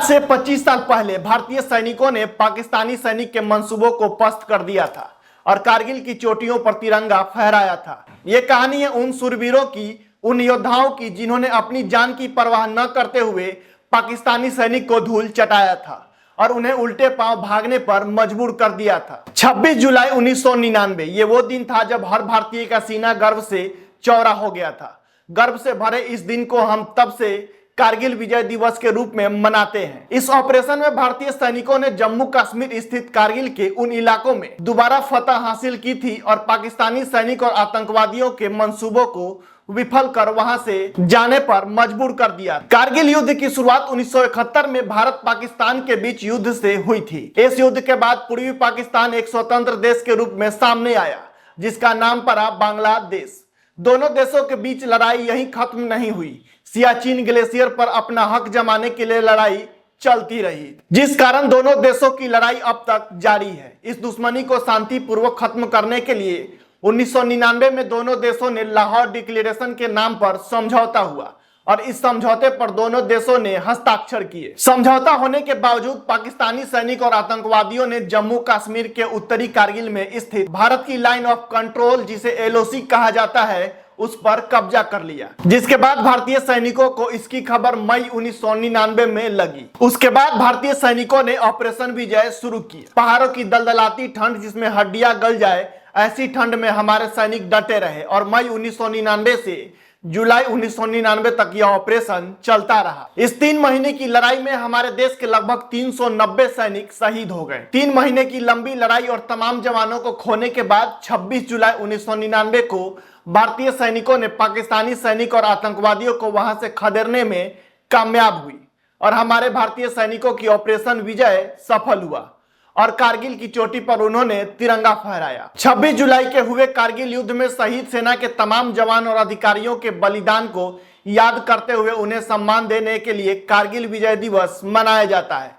से 25 साल पहले भारतीय सैनिकों ने पाकिस्तानी सैनिक के मंसूबों को पस्त कर दिया था और कारगिल की चोटियों पर तिरंगा फहराया था। ये कहानी है उन शूरवीरों की, उन योद्धाओं की जिन्होंने अपनी जान की परवाह न करते हुए पाकिस्तानी सैनिक को धूल चटाया था और उन्हें उल्टे पांव भागने पर मजबूर कर दिया था। 26 जुलाई 1999 ये वो दिन था जब हर भारतीय का सीना गर्व से चौड़ा हो गया था। गर्व से भरे इस दिन को हम तब से कारगिल विजय दिवस के रूप में मनाते हैं। इस ऑपरेशन में भारतीय सैनिकों ने जम्मू कश्मीर स्थित कारगिल के उन इलाकों में दोबारा फतह हासिल की थी और पाकिस्तानी सैनिक और आतंकवादियों के मंसूबों को विफल कर वहां से जाने पर मजबूर कर दिया। कारगिल युद्ध की शुरुआत 1971 में भारत पाकिस्तान के बीच युद्ध से हुई थी। इस युद्ध के बाद पूर्वी पाकिस्तान एक स्वतंत्र देश के रूप में सामने आया जिसका नाम पड़ा बांग्लादेश। दोनों देशों के बीच लड़ाई यहीं खत्म नहीं हुई। सियाचिन ग्लेशियर पर अपना हक जमाने के लिए लड़ाई चलती रही, जिस कारण दोनों देशों की लड़ाई अब तक जारी है। इस दुश्मनी को शांतिपूर्वक खत्म करने के लिए 1999 में दोनों देशों ने लाहौर डिक्लेरेशन के नाम पर समझौता हुआ और इस समझौते पर दोनों देशों ने हस्ताक्षर किए। समझौता होने के बावजूद पाकिस्तानी सैनिक और आतंकवादियों ने जम्मू कश्मीर के उत्तरी कारगिल में स्थित भारत की लाइन ऑफ कंट्रोल, जिसे एलओसी कहा जाता है, उस पर कब्जा कर लिया। जिसके बाद भारतीय सैनिकों को इसकी खबर मई 1999 में लगी। उसके बाद भारतीय सैनिकों ने ऑपरेशन विजय शुरू किया। पहाड़ों की दलदलाती ठंड जिसमें हड्डियां गल जाए, ऐसी ठंड में हमारे सैनिक डटे रहे और मई 1999 से जुलाई 1999 तक यह ऑपरेशन चलता रहा। इस 3 महीने की लड़ाई में हमारे देश के लगभग 390 सैनिक शहीद हो गए। 3 महीने की लंबी लड़ाई और तमाम जवानों को खोने के बाद 26 जुलाई 1999 को भारतीय सैनिकों ने पाकिस्तानी सैनिक और आतंकवादियों को वहां से खदेड़ने में कामयाब हुई और हमारे भारतीय सैनिकों की ऑपरेशन विजय सफल हुआ और कारगिल की चोटी पर उन्होंने तिरंगा फहराया। 26 जुलाई के हुए कारगिल युद्ध में शहीद सेना के तमाम जवान और अधिकारियों के बलिदान को याद करते हुए उन्हें सम्मान देने के लिए कारगिल विजय दिवस मनाया जाता है।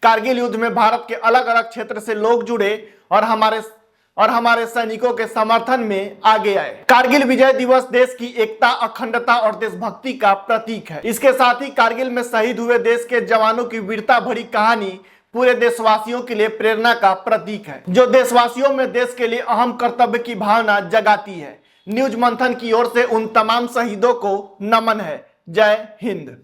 कारगिल युद्ध में भारत के अलग अलग क्षेत्र से लोग जुड़े और हमारे सैनिकों के समर्थन में आगे आए। कारगिल विजय दिवस देश की एकता, अखंडता और देशभक्ति का प्रतीक है। इसके साथ ही कारगिल में शहीद हुए देश के जवानों की वीरता भरी कहानी पूरे देशवासियों के लिए प्रेरणा का प्रतीक है, जो देशवासियों में देश के लिए अहम कर्तव्य की भावना जगाती है। न्यूज मंथन की ओर से उन तमाम शहीदों को नमन है। जय हिंद।